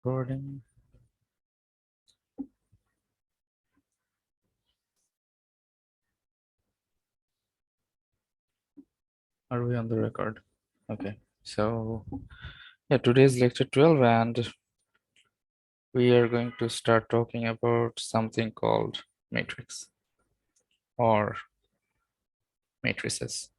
recording. Are we on the record? Okay, so yeah, today's lecture 12, and we are going to start talking about something called matrix or matrices.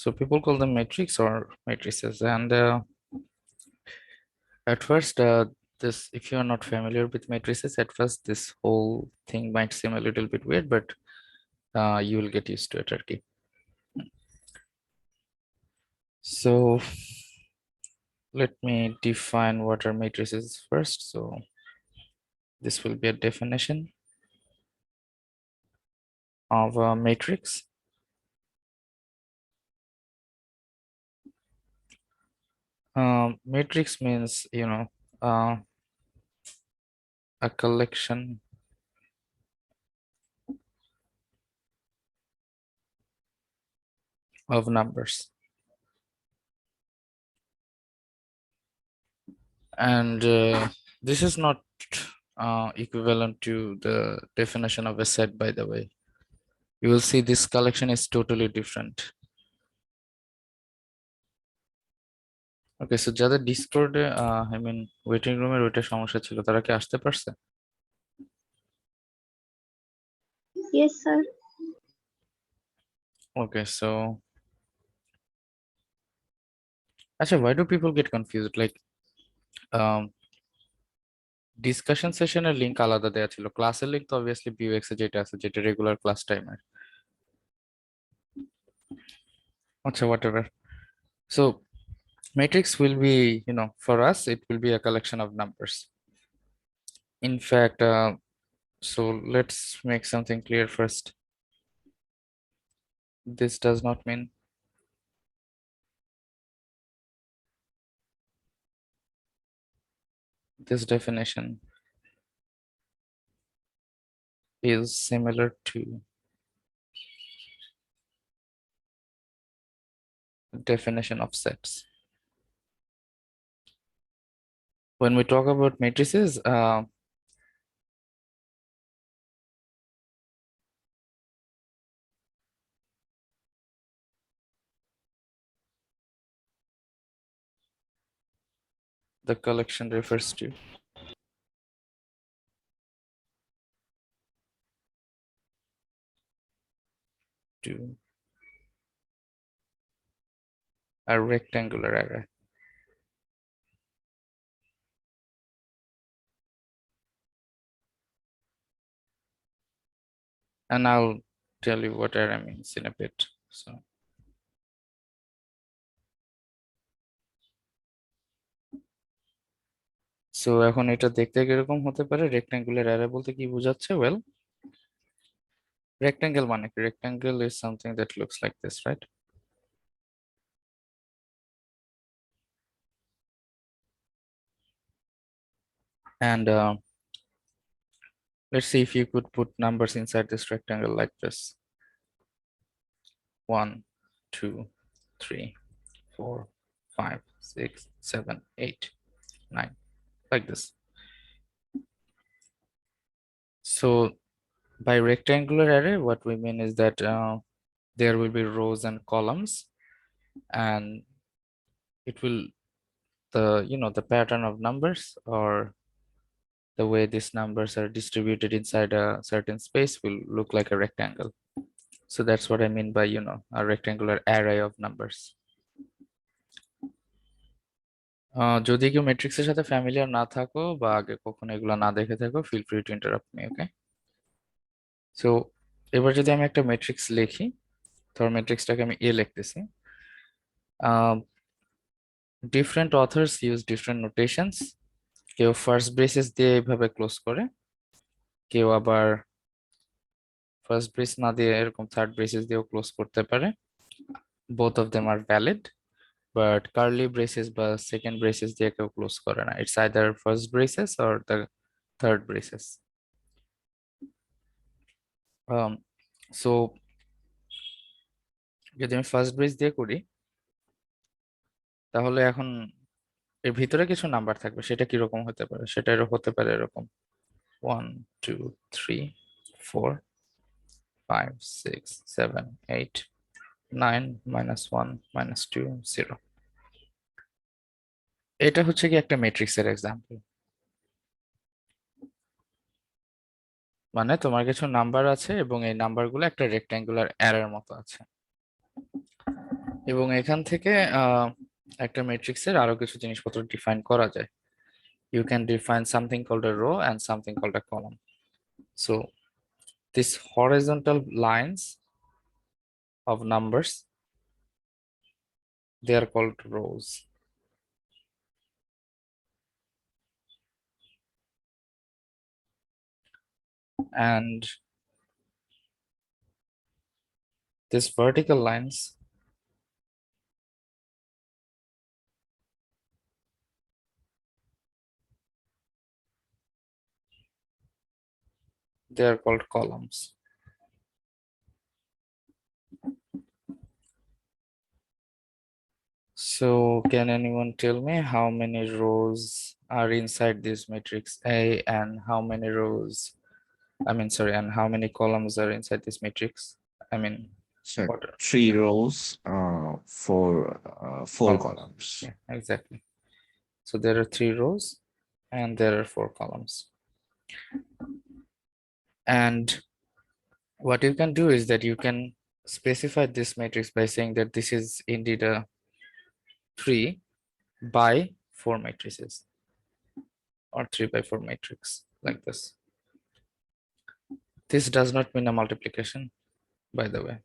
So people call them matrix or matrices, and at first, this if you are not familiar with matrices, at first this whole thing might seem a little bit weird, but you will get used to it, okay? So let me define what are matrices first. So this will be a definition of a matrix. Matrix means, uh, a collection of numbers. And this is not equivalent to the definition of a set, by the way. You will see this collection is totally different. Okay, so যাদের ডিসকর্ডে I mean waiting রুমের ওইটা সমস্যা ছিল, তারা কি আসতে পারছে? Yes, sir. Okay, so actually, why do people get confused? Like, discussion সেশনের লিংক আলাদা দেয়া ছিল, ক্লাসের লিংক তো অবভিয়াসলি ভিউএক্স এ যেটা আছে, যেটা রেগুলার ক্লাস টাইমের। আচ্ছা, whatever. So matrix will be, for us it will be a collection of numbers. In fact, so let's make something clear first. This does not mean this definition is similar to definition of sets. When we talk about matrices, the collection refers to a rectangular array. And I'll tell you what array means in a bit. So এখন এটা দেখতে কিরকম হতে পারে? Rectangular array বলতে কি বোঝাচ্ছে? Well, rectangle মানে কি? Rectangle is something that looks like this, right? And let's see if you could put numbers inside this rectangle like this. 1, 2, 3, 4, 5, 6, 7, 8, 9, like this. So by rectangular array, what we mean is that there will be rows and columns, and it will the pattern of numbers, or the way these numbers are distributed inside a certain space, will look like a rectangle. So that's what I mean by a rectangular array of numbers. যদি কেউ ম্যাট্রিক্সের সাথে familiar না থাকো বা আগে কখনো এগুলো না দেখে থাকো, feel free to interrupt me, okay? So এবার যদি আমি একটা ম্যাট্রিক্স লিখি, ধর ম্যাট্রিক্সটাকে আমি এ লিখতেছি। Different authors use different notations. কেউ ফার্স্ট ব্রেসেস দিয়ে এইভাবে ক্লোজ করে, কেউ আবার ফার্স্ট ব্রেস না দিয়ে এরকম থার্ড ব্রেসেস দিয়েও ক্লোজ করতে পারে। Both of them are valid, but curly braces বা সেকেন্ড ব্রেসেস দিয়ে কেউ ক্লোজ করে না। It's either first braces or the third braces. So যদি আমি ফার্স্ট ব্রেস দিয়ে করি, তাহলে এখন এর ভিতরে কিছু নাম্বার থাকবে, সেটা কিরকম হতে পারে? সেটা হতে পারে এরকম: 1 2 3 4 5 6 7 8 9 -1 -2 0। এটা হচ্ছে কি একটা ম্যাট্রিক্সের এক্সাম্পল। মানে তোমার কিছু নাম্বার আছে এবং এই নাম্বারগুলো একটা রেক্ট্যাঙ্গুলার অ্যারের মতো আছে, এবং এখান থেকে একটা ম্যাট্রিক্সের আরো কিছু জিনিসপত্র ডিফাইন করা যায়। You can define something called a row and something called a column. So these horizontal lines of numbers, they are called rows, and these vertical lines, they are called columns. So can anyone tell me how many rows are inside this matrix A, and how many rows, I mean, sorry, and how many columns are inside this matrix? I mean, So what are 3 rows, four columns? columns. Yeah, exactly. So there are 3 rows and there are 4 columns. And what you can do is that you can specify this matrix by saying that this is indeed a 3 by 4 matrices, or 3 by 4 matrix, like this. This does not mean a multiplication, by the way.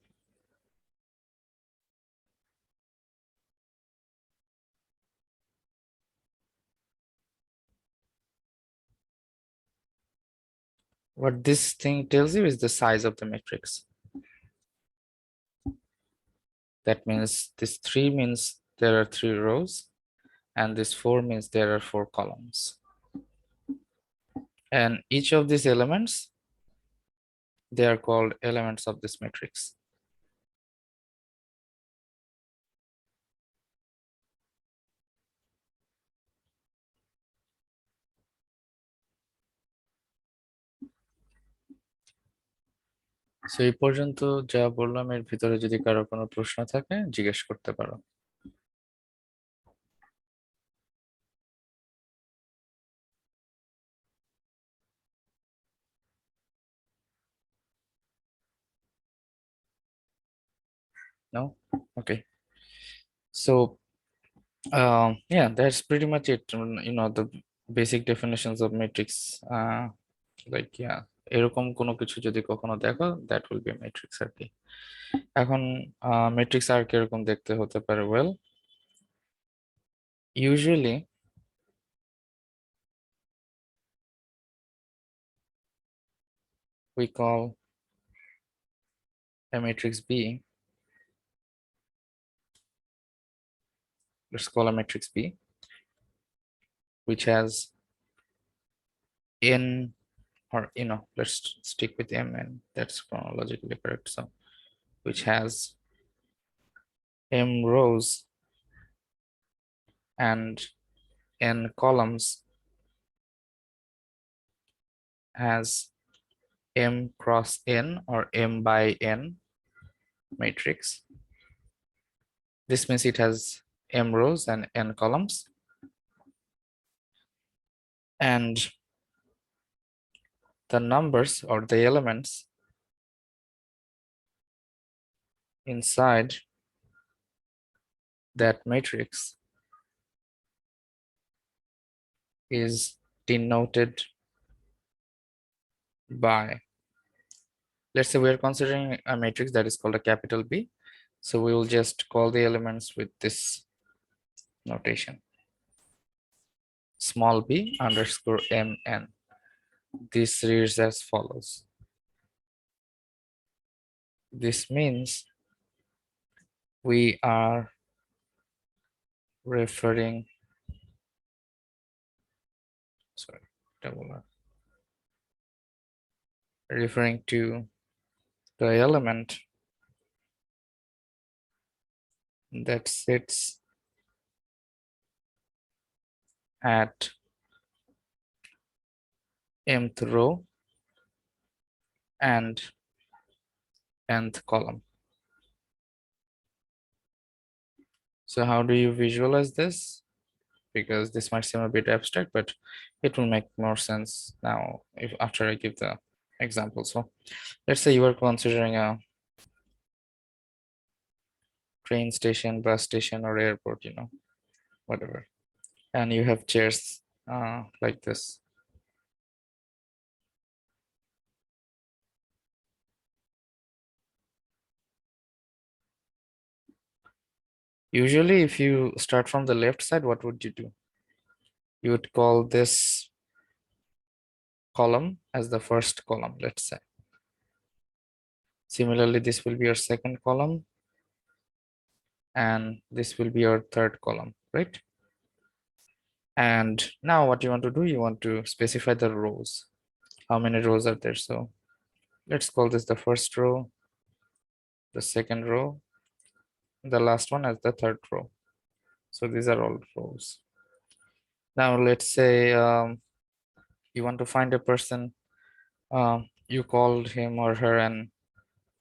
What this thing tells you is the size of the matrix. That means this 3 means there are 3 rows, and this 4 means there are 4 columns. And each of these elements, they are called elements of this matrix. So এই পর্যন্ত যা বললাম, এর ভিতরে যদি কারো কোনো প্রশ্ন থাকে জিজ্ঞেস করতে পারো। No? Okay. So yeah, that's pretty much it. The basic definitions of matrix. Like, yeah, এরকম কোনো কিছু যদি কখনো দেখো, that will be a matrix আর কি। এখন matrix আর কিরকম দেখতে হতে পারে? Well, usually we call a matrix B, let's call a matrix B, which has n, or let's stick with m, and that's chronologically correct. So which has m rows and n columns, has m cross n or m by n matrix. This means it has m rows and n columns, and the numbers or the elements inside that matrix is denoted by, let's say we are considering a matrix that is called a capital B. So we will just call the elements with this notation: small b underscore mn. This reads as follows. This means we are referring, sorry, referring to the element that sits at mth row and nth column. So how do you visualize this? Because this might seem a bit abstract, but it will make more sense now if after I give the example. So let's say you are considering a train station, bus station, or airport, whatever. And you have chairs like this. Usually, if you start from the left side, what would you do? You would call this column as the first column, let's say. Similarly, this will be your second column, and this will be your third column, right? And now what you want to do, you want to specify the rows. How many rows are there? So let's call this the first row, the second row, the last one as the third row. So these are all rows. Now let's say you want to find a person, you called him or her, and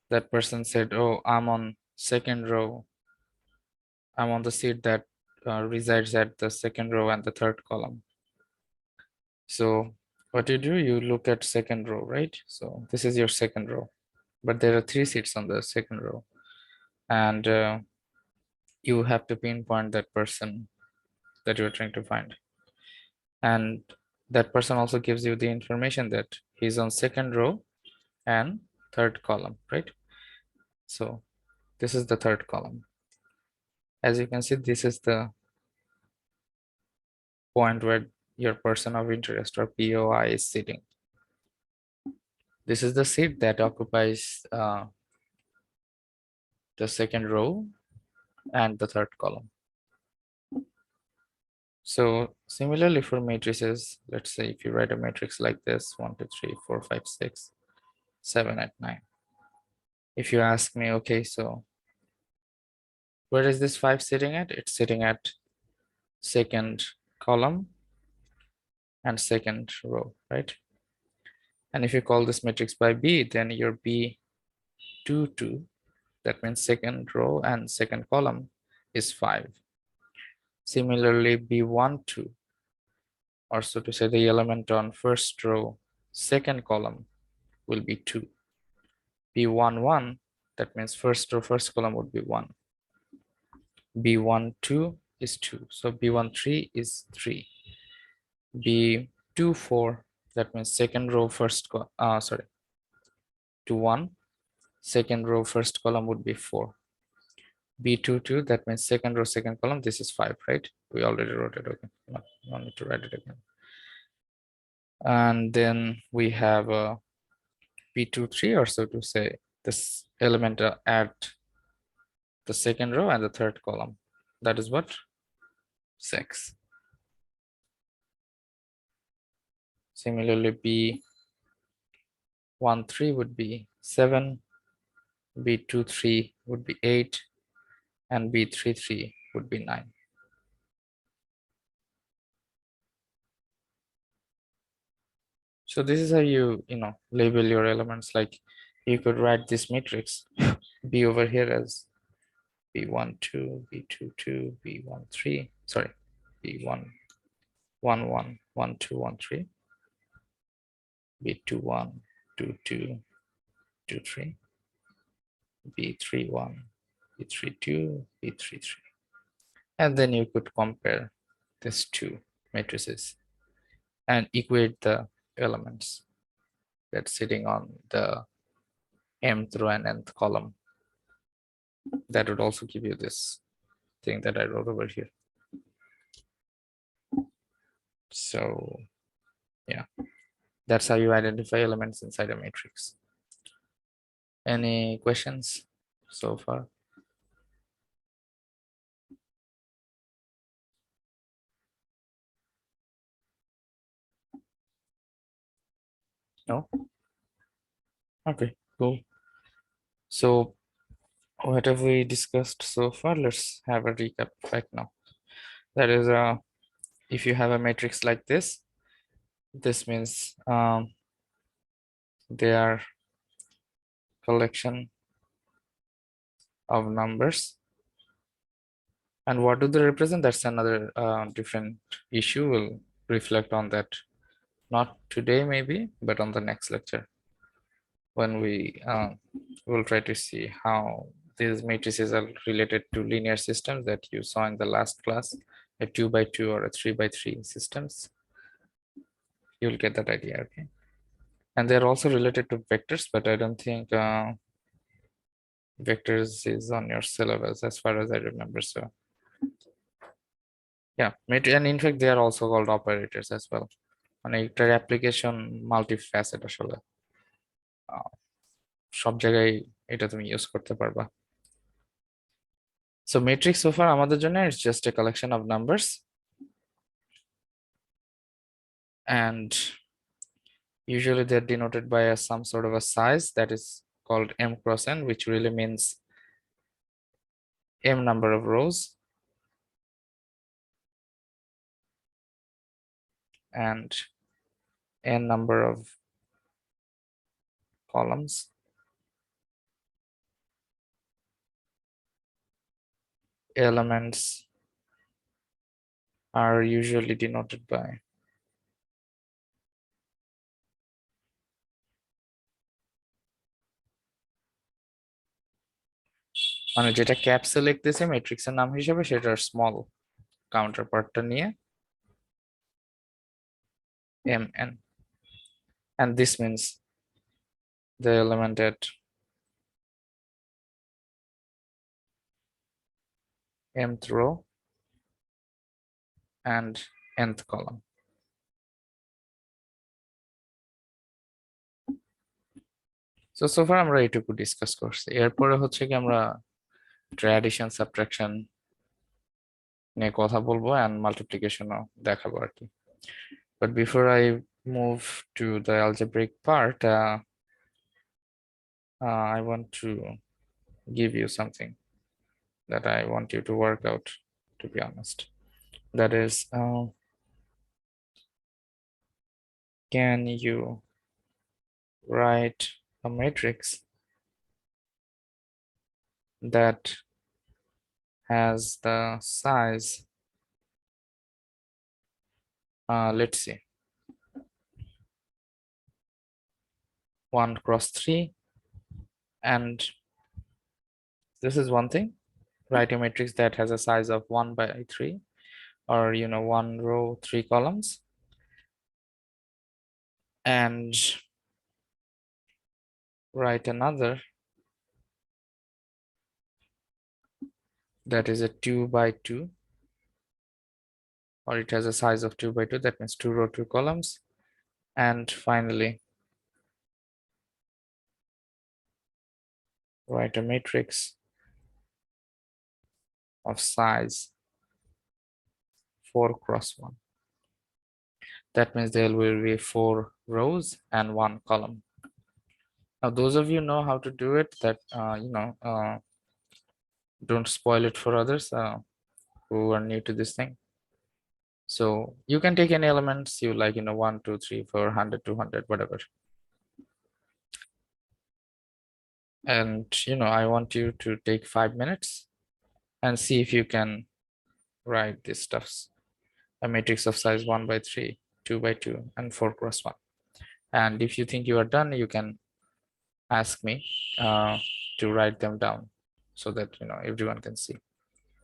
that person said, oh, I'm on second row. I'm on the seat that resides at the second row and the third column. So what you do, you look at second row, right? So this is your second row, but there are 3 seats on the second row, and you have to pinpoint that person that you're trying to find. And that person also gives you the information that he's on second row and third column, right? So this is the third column. As you can see, this is the point where your person of interest or POI is sitting. This is the seat that occupies the second row and the third column. So similarly for matrices, let's say if you write a matrix like this, 1, 2, 3, 4, 5, 6, 7, 8, 9. If you ask me, okay, so where is this 5 sitting at? It's sitting at second column and second row, right? And if you call this matrix by B, then your B22, that means second row and second column, is 5. Similarly, B12, or so to say, the element on first row, second column, will be 2. B11, that means first row, first column would be 1. B12 is 2. So B13 is 3. B24, that means second row, sorry, 21, second row, first column would be 4. B22, that means second row, second column, this is 5, right? We already wrote it, okay, no need to write it again. And then we have a B23, or so to say, this element at the second row and the third column. That is what? 6. Similarly, B13 would be 7, B23 would be 8, and B33 would be 9. So this is how you label your elements. Like you could write this matrix B over here as B12, B22, B13, sorry, B1, 1, 1, 1, 2, 1, 3, B21, 2, 2, 2, 3, B31, B32, B33. And then you could compare these two matrices and equate the elements that's sitting on the mth row and nth column. That would also give you this thing that I wrote over here. So yeah, that's how you identify elements inside a matrix. Any questions so far? No? Okay, cool. So what have we discussed so far? Let's have a recap right now. That is, if you have a matrix like this means they are collection of numbers. And what do they represent? That's another different issue. We'll reflect on that, not today maybe, but on the next lecture, when we will try to see how these matrices are related to linear systems that you saw in the last class, a 2x2 or a 3x3 systems. You'll get that idea, okay? And they're also related to vectors, but I don't think vectors is on your syllabus as far as I remember. So yeah, and in fact they are also called operators as well. মানে এটার application মাল্টিফ্যাসেট আসলে, সব জায়গায় এটা তুমি use করতে পারবা। So matrix so far আমাদের জন্য it's just a collection of numbers, and usually they're denoted by some sort of a size that is called m cross n, which really means m number of rows and n number of columns. Elements are usually denoted by মানে যেটা ক্যাপসে লিখতেছে ম্যাট্রিক্সের নাম হিসেবে সেটার small কাউন্টারপার্টটা নিয়ে mn, and this means the element at mth row and nth column. So far আমরা এইটুকু ডিসকাস করছি। এরপরে হচ্ছে কি আমরা ট্র্যাডিশন সাবট্রাকশন নিয়ে কথা বলবো and মাল্টিপ্লিকেশনও দেখাবো আর কি। But before I move to the algebraic part, I want to give you something that I want you to work out, to be honest. That is, can you write a matrix that has the size, let's see, 1 cross 3, and this is one thing. Write a matrix that has a size of 1 by 3, or 1 row 3 columns, and write another that is a 2 by 2, or it has a size of 2 by 2, that means 2 row 2 columns, and finally write a matrix of size 4 cross 1. That means there will be 4 rows and 1 column. Now those of you know how to do it, that don't spoil it for others who are new to this thing. So you can take any elements you like, 1 2 3 4 100 200 whatever, and I want you to take 5 minutes and see if you can write these stuffs: a matrix of size 1 by 3, 2 by 2, and 4 cross 1. And if you think you are done, you can ask me to write them down so that everyone can see.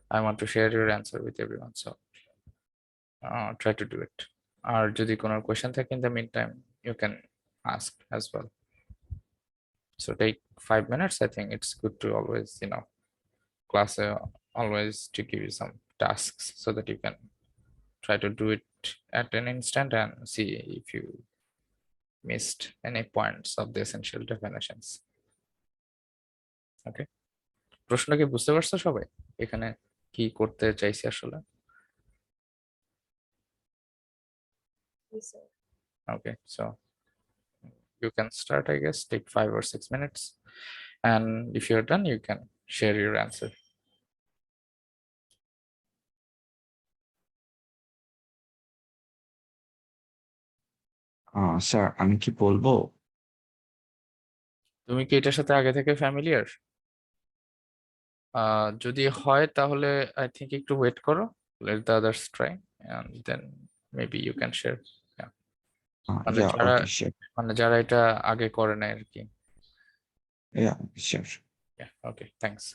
I want to share your answer with everyone, so try to do it. Or যদি কোনো question থাকে in the meantime, you can ask as well. So take 5 minutes. I think it's good to always, class always to give you some tasks so that you can try to do it at an instant and see if you missed any points of the essential definitions. Okay, প্রশ্ন কি বুঝতে পারছো সবাই এখানে কি করতে চাইছি আসলে? Okay, so you can start, I guess. Take 5 or 6 minutes and if you're done you can share your answer. Sir আমি কি বলবো? তুমি কি এটার সাথে আগে থেকে ফ্যামিলিয়ার? যদি হয় তাহলে আই থিঙ্ক একটু ওয়েট করো, let the others try and then maybe you can share. Yeah. মানে ইয়া যারা ওকে শিওর, মানে যারা এটা আগে করে নাই আর কি। Yeah sure. Yeah, okay, thanks.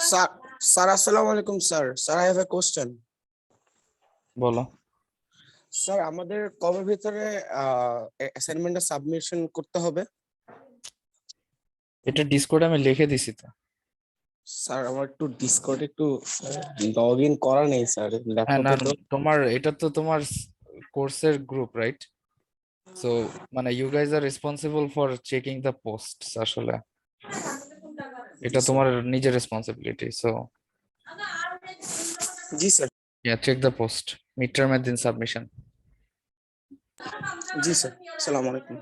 Sir, sir, assalamu alaikum, sir. Sir, I have a question. বলো। স্যার আমাদের কবে ভিতরে অ্যাসাইনমেন্টটা সাবমিশন করতে হবে? এটা ডিসকর্ডে আমি লিখে দিছি তো। স্যার আমার একটু ডিসকর্ডে একটু লগ ইন করা নেই স্যার, হ্যাঁ, ল্যাপটপে না তো। তোমার এটা তো তোমার কোর্সের গ্রুপ, রাইট? সো মানে you guys are responsible for checking the posts, আসলে এটা তোমার নিজের responsibility. So ji sir. yeah, check the post, midterm এর দিন সাবমিশন। জি স্যার, আসসালামু আলাইকুম।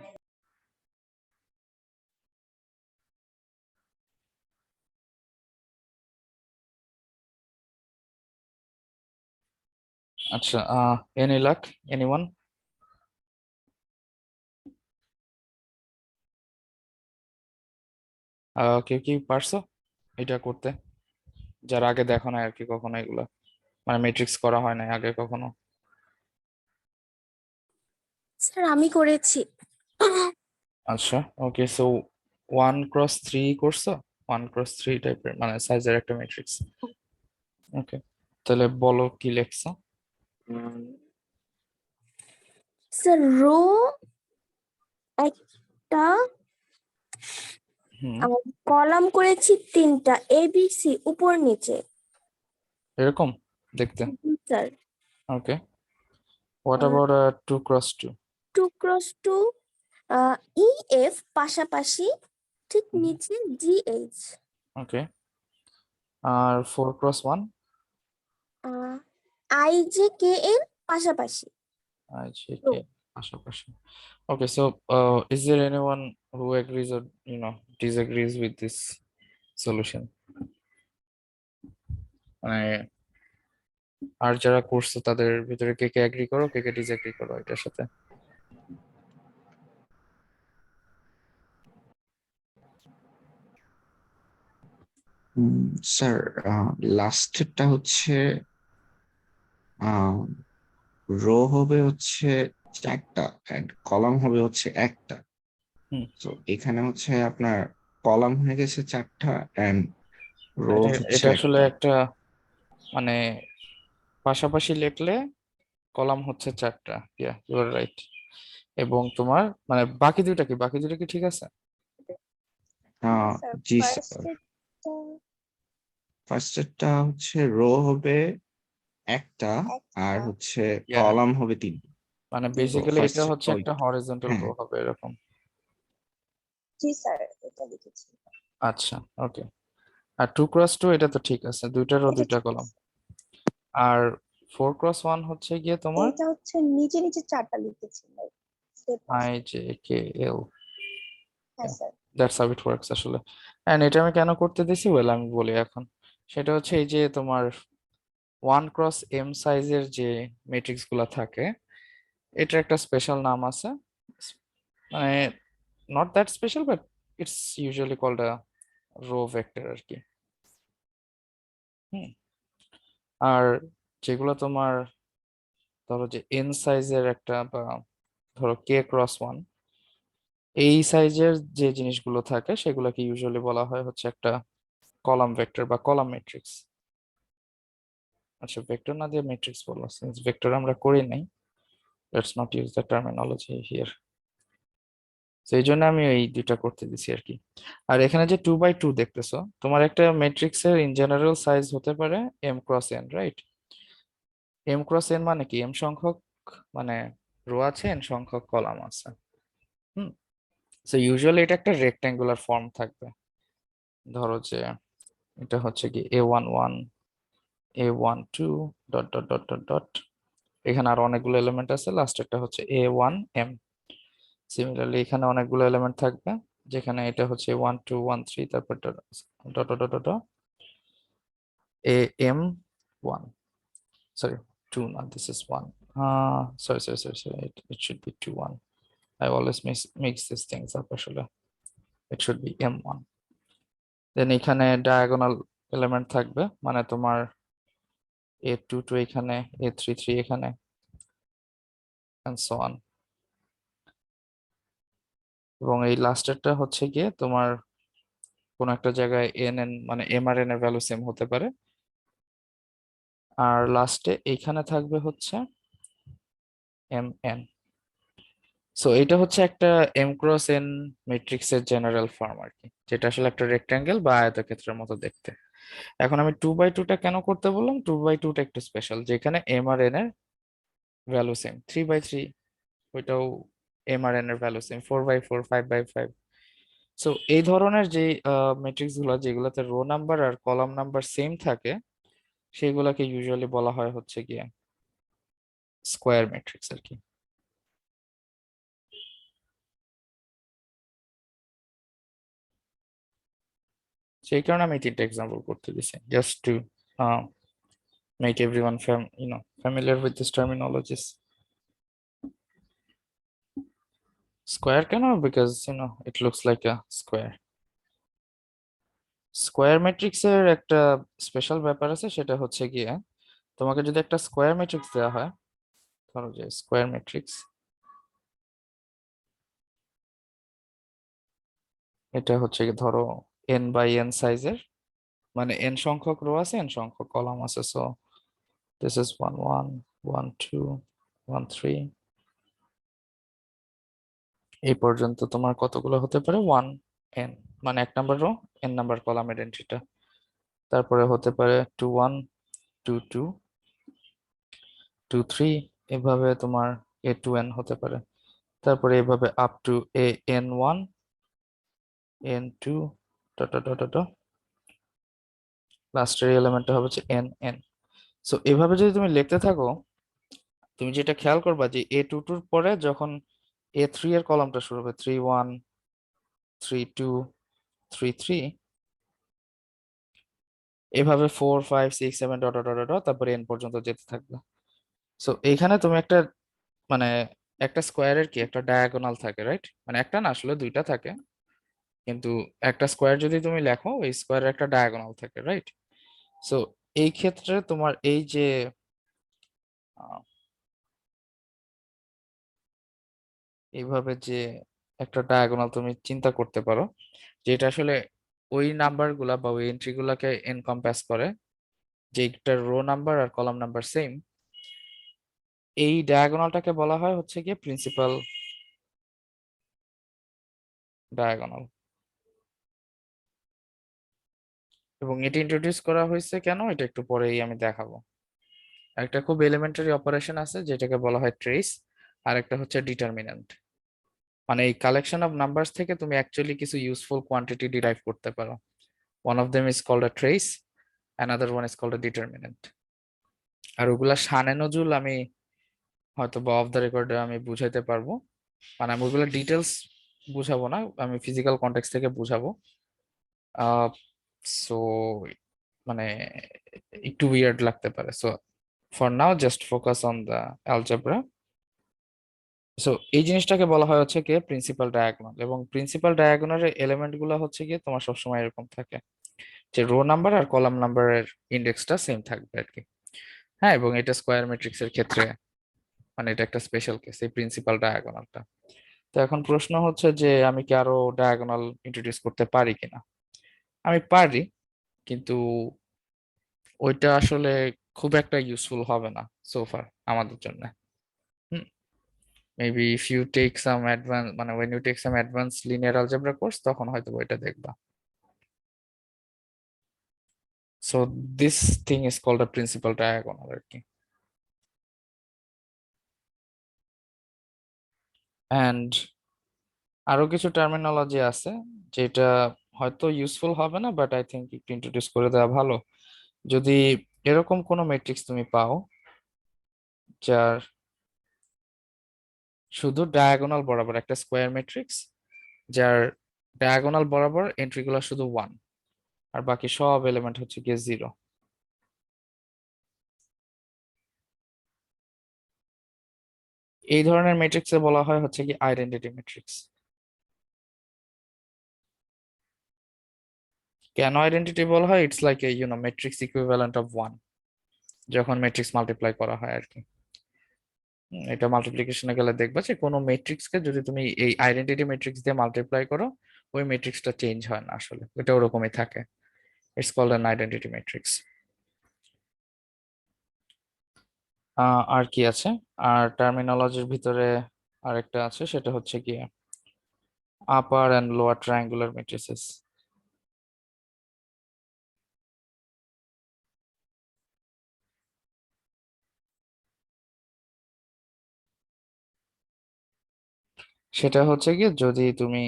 আচ্ছা, any luck, anyone? কেউ কি পারছো এটা করতে, যারা আগে দেখো না আর কি কখনো এগুলা, মানে ম্যাট্রিক্স করা হয় না আগে কখনো? স্যার আমি করেছি। আচ্ছা, ওকে। সো 1x3 করছো, 1x3 টাইপের মানে সাইজের একটা ম্যাট্রিক্স। ওকে, তাহলে বলো কি লেখছো। স্যার রো একটা হুম, আর কলাম করেছি 3টা, ABC উপর নিচে। এরকম দেখতে। Sir okay, what about 2x2? 2x2, EF পাশাপাশি, ঠিক নিচে GH, ওকে, আর 4x1? IJKL পাশাপাশি। IJK পাশাপাশি। Okay, so is there anyone who agrees or disagrees with this solution? মানে আর যারা করছো তাদের ভিতরে কে কে এগ্রি করো, কে কে ডিসএগ্রি করো এটার সাথে? স্যার লাস্টেরটা হচ্ছে রো হবে হচ্ছে 4টা অ্যান্ড কলাম হবে হচ্ছে একটা। হুম, তো এখানে হচ্ছে আপনার কলাম হয়ে গেছে 4টা অ্যান্ড রো এটা হচ্ছে এটা আসলে একটা। একটা মানে পাশাপাশি লিখলে কলাম হচ্ছে 4টা, ইয়া ইউ আর রাইট। এবং তোমার মানে বাকি দুইটা কি ঠিক আছে? স্যার জি স্যার, ফার্স্টে ফার্স্টেরটা হচ্ছে রো হবে একটা আর একটা, হচ্ছে ইয়া, কলাম হবে 3। মানে জি তো বেসিক্যালি ফার্স্ট এটা হচ্ছে ওই একটা হরিজন্টাল হ্যাঁ রো হবে এরকম। জি স্যার এটা লিখেছি। আচ্ছা, ওকে। আর 2x2 এটা তো ঠিক আছে, দুইটারও এটা দুইটা ঠিক কলাম। আছে। আর 4x1 হচ্ছে গিয়ে তোমার এটা হচ্ছে নিচে নিচে 4টা লিখেছি ভাই, স্টেপ বাই স্টেপ। IJKL। হ্যাঁ sir. That's how it works আসলে। এন্ড এটা আমি কেন করতে দিছি ওয়েল আমি বলি এখন। সেটা হচ্ছে এই যে তোমার 1x m সাইজের যে ম্যাট্রিক্স গুলা থাকে, এটার একটা স্পেশাল নাম আছে, মানে not that special but it's usually called a row vector আর কি। হুম, আর যেগুলো তোমার ধরো যে n সাইজের একটা বা ধরো k×1 এই সাইজের যে জিনিসগুলো থাকে সেগুলোকে ইউজুয়ালি বলা হয় হচ্ছে একটা কলাম ভেক্টর বা কলাম ম্যাট্রিক্স। আচ্ছা, ভেক্টর না দিয়ে ম্যাট্রিক্স বলবো, সিন্স ভেক্টর আমরা করি নাই, let's not use the terminology here. তো এই জন্য আমি এই দুইটা করতে দিছি আর কি। আর এখানে যে 2x2 দেখতেছো, তোমার একটা ম্যাট্রিক্সের ইন জেনারেল সাইজ হতে পারে m×n, রাইট? m×n মানে কি, m সংখ্যক মানে রো আছে, n সংখ্যক কলাম আছে। হুম, সো ইউজুয়ালি এটা একটা রেক্ট্যাঙ্গুলার ফর্ম থাকবে। ধরো যে এটা হচ্ছে কি a11 a12 dot dot dot dot dot, এখানে আর অনেকগুলো এলিমেন্ট আছে, লাস্ট একটা হচ্ছে a1m। সিমিলারলি এখানে অনেকগুলো এলিমেন্ট থাকবে, যেখানে এটা হচ্ছে 1213, তারপর dot dot dot dot am1, sorry 2, not this is 1, sorry, it should be 2 1, I always mix these things up আসলে, it should be m1। দেন এখানে ডায়াগোনাল এলিমেন্ট থাকবে, মানে তোমার a22 এখানে, a33 এখানে, and so on। এবং এই লাস্টেরটা হচ্ছে গিয়ে তোমার কোন একটা জায়গায় এন মানে এম আর এন এর ভ্যালু সেম হতে পারে। আর লাস্টে এইখানে থাকবে হচ্ছে এম এন। সো এটা হচ্ছে একটা m×n ম্যাট্রিক্স এর জেনারেল ফর্ম আর কি, যেটা আসলে একটা রেক্ট্যাঙ্গেল বা আয়তক্ষেত্রের মতো দেখতে। এখন আমি 2x2টা কেন করতে বললাম, 2x2টা একটু স্পেশাল, যেখানে এম আর এন এর ভ্যালু সেম। 3x3 ওইটাও এম আর এন এর value same, 4x4, 5x5। So এই ধরনের যে ম্যাট্রিক্স গুলো যেগুলোতে রো নাম্বার আর কলাম নাম্বার সেম থাকে, সেগুলোকে ইউজুয়ালি বলা হয় হচ্ছে গিয়ে স্কোয়ার ম্যাট্রিক্স আর কি। সেই কারণে আমি 3টা এক্সাম্পল করতে দিছি, just to make everyone familiar with this terminologies. Square কেন, because it looks like a square. Square matrix এর একটা স্পেশাল ব্যাপার আছে, সেটা হচ্ছে গিয়ে তোমাকে যদি একটা স্কোয়ার ম্যাট্রিক্স দেওয়া হয়, ধরো যে স্কোয়ার ম্যাট্রিক্স, এটা হচ্ছে গিয়ে ধরো n/n সাইজের, মানে n সংখ্যক রো আছে, n সংখ্যক কলাম আছে। সো দিস ইজ 1 1 1 2 1 3, এই পর্যন্ত তোমার কতগুলো হতে পারে, 1 n, মানে 1 নাম্বার রো n নাম্বার কলামের এন্ট্রিটা। তারপরে হতে পারে 2 1 2 2 2 3, এভাবে তোমার a2n হতে পারে। তারপরে এভাবে up to an1 n2 dot dot dot dot, লাস্টের এলিমেন্টটা হবে হচ্ছে nn। সো এভাবে যদি তুমি লিখতে থাকো, তুমি যেটা খেয়াল করবা যে a22 পরে যখন a3 এর কলামটা শুরু হবে 3 1 3 2 3 3, এভাবে 4 5 6 7 ডট ডট ডট, তারপরে n পর্যন্ত যেতে থাকবে। সো এইখানে তুমি একটা মানে একটা স্কোয়ারের কি একটা ডায়াগোনাল থাকে, রাইট? মানে একটা না, আসলে দুইটা থাকে, কিন্তু একটা স্কোয়ার যদি তুমি লেখো ওই স্কোয়ারের একটা ডায়াগোনাল থাকে, রাইট? সো এই ক্ষেত্রে তোমার এই যে আহ, এইভাবে যে একটা ডায়াগোনাল তুমি চিন্তা করতে পারো, যেটা আসলে ওই নাম্বার গুলা বা ওই এন্ট্রি গুলাকে এনকম্পাস করে, যেটা রো নাম্বার আর কলাম নাম্বার সেম। এই ডায়াগোনালটাকে বলা হয় হচ্ছে গিয়ে প্রিন্সিপাল ডায়াগোনাল। এবং এটি ইন্ট্রোডিউস করা হয়েছে কেন, এটা একটু পরেই আমি দেখাবো। একটা খুব এলিমেন্টারি অপারেশন আছে যেটাকে বলা হয় ট্রেস, আর একটা হচ্ছে ডিটারমিন্যান্ট। মানে এই কালেকশন অফ নাম্বারস থেকে তুমি অ্যাকচুয়ালি কিছু ইউজফুল কোয়ান্টিটি ডিরাইভ করতে পারো। One of them is called a trace, another one is called a determinant. আর ওগুলা শানে নজুল আমি হয়তো বা অফ দ্য রেকর্ডে আমি বুঝাইতে পারবো, মানে আমি ওগুলো ডিটেলস বুঝাবো না, আমি ফিজিক্যাল কন্টেক্সট থেকে বুঝাবো। আহ সো মানে একটু উইয়ার্ড লাগতে পারে। So for now just focus on the algebra. So এই জিনিসটাকে বলা হয় হচ্ছে কি প্রিন্সিপাল ডায়াগোনাল। এবং প্রিন্সিপাল ডায়াগোনালের এলিমেন্ট গুলো হচ্ছে গিয়ে তোমার সবসময় এরকম থাকে যে রো নাম্বার আর কলাম নাম্বারের ইন্ডেক্সটা সেম থাকবে আর কি। হ্যাঁ, এবং এটা স্কোয়ার ম্যাট্রিক্স এর ক্ষেত্রে মানে এটা একটা স্পেশাল কেস, এই প্রিন্সিপাল ডায়াগোনালটা। তো এখন প্রশ্ন হচ্ছে যে আমি কি আরো ডায়াগোনাল ইন্ট্রোডিউস করতে পারি কিনা। আমি পারি, কিন্তু ওইটা আসলে খুব একটা ইউজফুল হবে না সোফার আমাদের জন্য। Maybe if you take some advance, মানে when you take some advance linear algebra course, তখন হয়তো ওইটা দেখবা। So this thing is called a principal diagonal আর কি। অ্যান্ড আরো কিছু টার্মিনোলজি আছে যেটা হয়তো ইউজফুল হবে না, বাট আই থিঙ্ক একটু ইন্ট্রোডিউস করে দেওয়া ভালো। যদি এরকম কোনো ম্যাট্রিক্স তুমি পাও যার শুধু ডায়াগোনাল বরাবর একটা স্কোয়ার ম্যাট্রিক্স, যার ডায়াগোনাল বরাবর এন্ট্রিগুলো শুধু 1 আর বাকি সব এলিমেন্ট হচ্ছে গিয়ে 0, এই ধরনের ম্যাট্রিক্সে বলা হয় হচ্ছে কি আইডেন্টিটি ম্যাট্রিক্স। কেন আইডেন্টিটি বলা হয়? It's like a matrix equivalent of 1, যখন ম্যাট্রিক্স মাল্টিপ্লাই করা হয় আর কি। এটা মাল্টিপ্লিকেশনে গেলে দেখবা যে কোনো ম্যাট্রিক্সকে যদি তুমি এই আইডেন্টিটি ম্যাট্রিক্স দিয়ে মাল্টিপ্লাই করো, ওই ম্যাট্রিক্সটা চেঞ্জ হয় না, আসলে এটা ওরকমই থাকে। It's called an identity matrix. আর কি আছে? আর টার্মিনোলজির ভিতরে আরেকটা আছে, সেটা হচ্ছে কি upper and lower triangular matrices. সেটা হচ্ছে কি যদি তুমি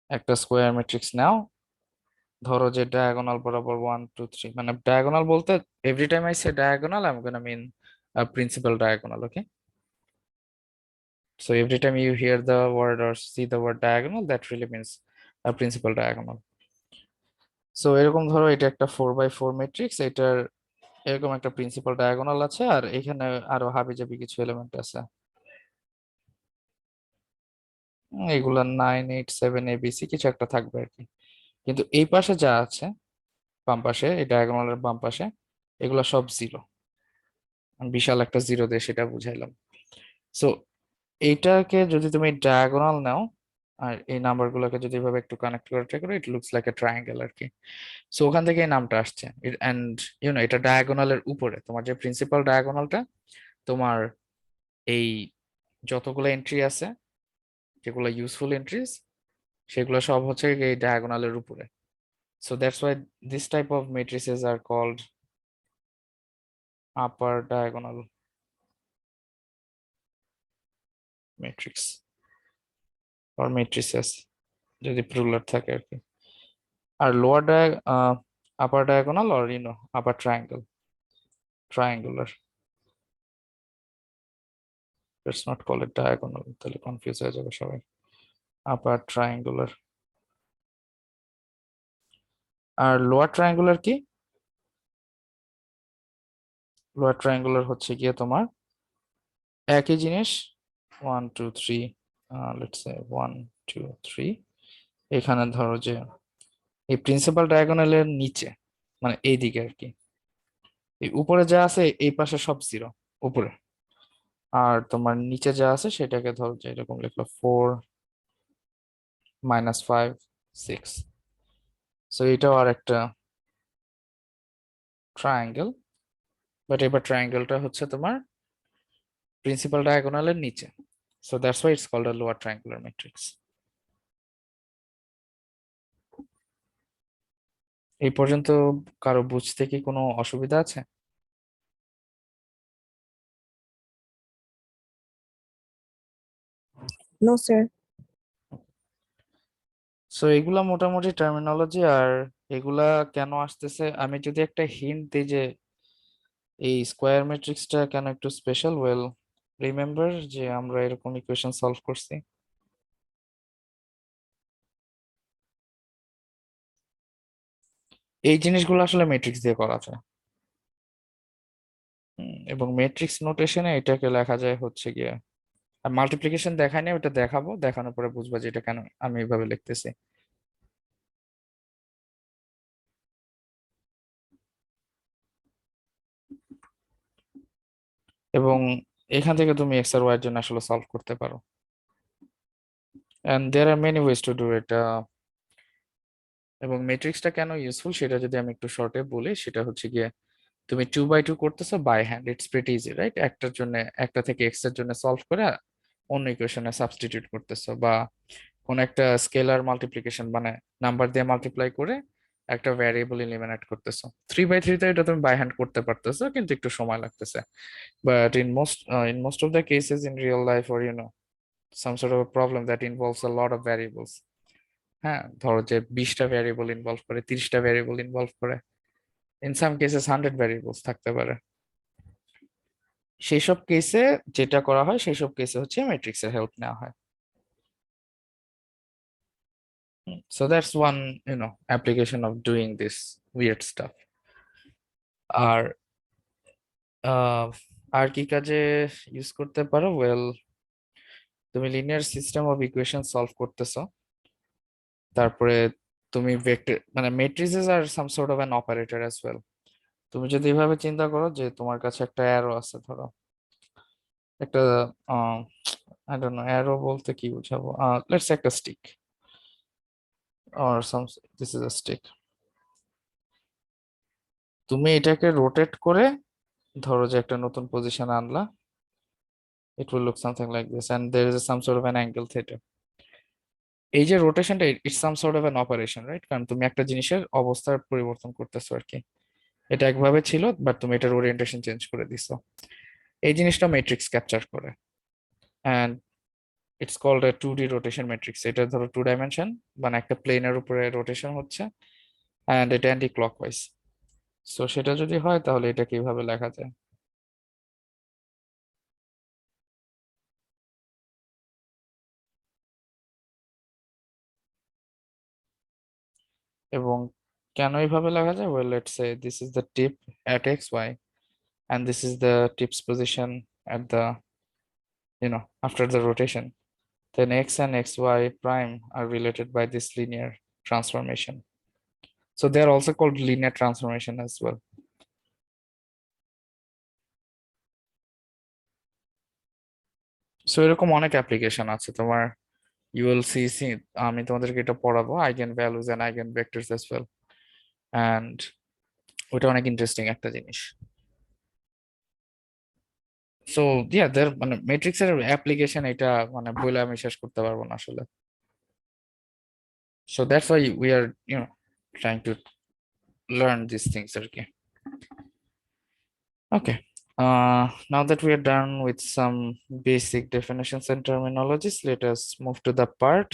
একটা স্কোয়ার ম্যাট্রিক্স নাও, ধরো যে ডায়াগোনাল বরাবর 1 2 3, মানে ডায়াগোনাল বলতে every time I say diagonal I am gonna mean principal diagonal, okay? So every time you hear the word or see the word diagonal, that really means a principal diagonal. So এরকম ধরো এটা একটা 4x4 matrix, এটার এরকম একটা principal diagonal আছে, আর এখানে আরো হাবিজাবি কিছু এলিমেন্ট আছে। এগুলা 9 8 7 ABC কিছু একটা থাকবে আর কি। কিন্তু এই পাশে যা আছে, বাম পাশে এই ডায়াগোনালের বাম পাশে, এগুলা সব 0। বিশাল একটা 0 দিয়ে সেটা বুঝাইলাম। সো এইটাকে যদি তুমি ডায়াগোনাল নাও আর এই নাম্বার গুলোকে যদি এভাবে একটু কানেক্ট করে ট্রাই করো, it looks like a triangle আর কি। সো ওখান থেকে এই নামটা আসছে। এন্ড এটা ডায়াগোনালের উপরে তোমার যে প্রিন্সিপাল ডায়াগোনালটা, তোমার এই যতগুলো এন্ট্রি আছে যেগুলো ইউজফুল এন্ট্রিজ, সেগুলো সব হচ্ছে এই ডায়াগোনালের উপরে। So that's why this type of matrices are called upper diagonal matrix or matrices যদি প্লুরাল থাকে আর কি। আর upper diagonal or upper triangular, let's not call it diagonal, তাহলে কনফিউজ হয়ে যাবে সবাই। upper triangular আর lower triangular কি? lower triangular হচ্ছে গিয়ে তোমার একই জিনিস 1 2 3, let's say 1 2 3, এখানে ধরো যে এই প্রিন্সিপাল ডায়াগোনালের নিচে মানে এই দিকে আর কি, এই উপরে যা আছে এই পাশে সব জিরো উপরে, আর তোমার নিচে যা আছে সেটাকে ধরো যে এরকম লিখলো 4 -5 6। সো এটাও আর একটা ট্রায়াঙ্গেল, বাট এবার ট্রায়াঙ্গেলটা হচ্ছে তোমার প্রিন্সিপাল ডায়াগোনালের নিচে। So that's why it's called a lower triangular matrix. এই পর্যন্ত কারো বুঝতে কি কোনো অসুবিধা আছে? No sir. সো এগুলা মোটামুটি টার্মিনোলজি। আর এগুলা কেন আসতেছে, আমি যদি একটা হিন্ট দিই যে এই স্কোয়ার ম্যাট্রিক্সটা কেন একটু স্পেশাল, ওয়েল রিমেম্বার যে আমরা এরকম ইকুয়েশন সলভ করছি। এই জিনিসগুলো আসলে ম্যাট্রিক্স দিয়ে করা যায়। এবং ম্যাট্রিক্স নোটেশনে এটাকে লেখা যায় হচ্ছে গিয়ে, আর মাল্টিপ্লিকেশন দেখাই না, ওটা দেখাবো, দেখানোর পরে বুঝবা যে এটা কেন আমি এইভাবে লিখতেছি। এবং এখান থেকে তুমি এক্স আর ওয়াই এর জন্য আসলে সলভ করতে পারো। And there are many ways to do it. এবং ম্যাট্রিক্সটা কেন ইউজফুল সেটা যদি আমি একটু শর্টে বলি, সেটা হচ্ছে গিয়ে তুমি 2 by 2 করতেছো by hand, it's pretty easy right. একটার জন্য একটা থেকে এক্স এর জন্য সলভ করে অন্য ইকুয়েশনে সাবস্টিটিউট করতেছো, বা কোন একটা স্কেলার মাল্টিপ্লিকেশন মানে নাম্বার দিয়ে মাল্টিপ্লাই করে একটা ভ্যারিয়েবল এলিমিনেট করতেছো। 3 by 3 তে এটা তুমি বাই হ্যান্ড করতে পারতেছো, কিন্তু একটু সময় লাগতেছে। But in most of the cases in real life, or some sort of a problem that involves a lot of variables, হ্যাঁ ধরো যে 20টা ভ্যারিয়েবল ইনভলভ করে, 30টা ভ্যারিয়েবল ইনভলভ করে, ইন সাম কেসেস 100 ভ্যারিয়েবলস থাকতে পারে। সেই সব কেসে যেটা করা হয়, সেই সব কেসে হচ্ছে ম্যাট্রিক্সের হেল্প নেওয়া হয়। So that's one application of doing this weird stuff. আর আহ, আর কি কাজে ইউজ করতে পারো? ওয়েল, তুমি linear system of equation solve করতেছো, তারপরে তুমি ভেক্টর মানে মেট্রিসেস আর some sort of an operator as well. তুমি যদি এভাবে চিন্তা করো যে তোমার কাছে একটা অ্যারো আছে, ধরো একটা আই ডোন্ট নো অ্যারো বলতে কি বুঝাবো, লেটস একটা stick or some, this is a stick. তুমি এটাকে রোটেট করে ধরো যে একটা নতুন position আনলা, it will look something like this and there is some sort of an angle theta. এই যে রোটেশনটা, it's some sort of an operation right, কারণ তুমি একটা জিনিসের অবস্থার পরিবর্তন করতেছো আর কি। এটা একভাবে ছিল বাট তুমি এটার ওরিয়েন্টেশন চেঞ্জ করে দিছো। এই জিনিসটা ম্যাট্রিক্স ক্যাপচার করে, and it's called a 2D rotation matrix. এটা ধরো 2 ডাইমেনশন মানে একটা প্লেনের উপরে রোটেশন হচ্ছে, অ্যান্ড এটা অ্যান্টি ক্লকওয়াইজ। সো সেটা যদি হয় তাহলে এটা কিভাবে লেখা যায়? এবং কেন এইভাবে লেখা যায়? Well let's say this is the tip at xy and this is the tip's position at the after the rotation. Then x and xy prime are related by this linear transformation, so they are also called linear transformation as well. So এরকম অনেক application আছে তোমার। You will see আমি তোমাদেরকে এটা পড়াবো, eigenvalues and eigenvectors as well, and ওটা অনেক ইন্টারেস্টিং একটা জিনিস। সো দের মানে ম্যাট্রিক্সের অ্যাপ্লিকেশন এটা মানে বলে আমি শেষ করতে পারবো না আসলে। So that's why we are, trying to learn these things. Okay. Now that we are done with some basic definitions and terminologies, let us move to the part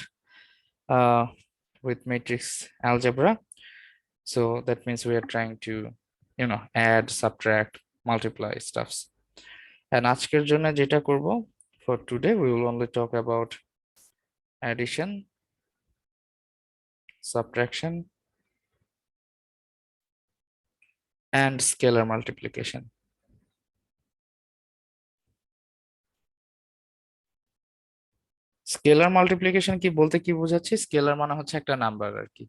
with matrix algebra. So that means we are trying to, add, subtract, multiply stuffs. And আজকের জন্য যেটা করব, for today we will only talk about addition, subtraction, and scalar multiplication. Scalar multiplication কি বলতে কি বোঝাচ্ছি? Scalar মানে হচ্ছে একটা নাম্বার আর কি।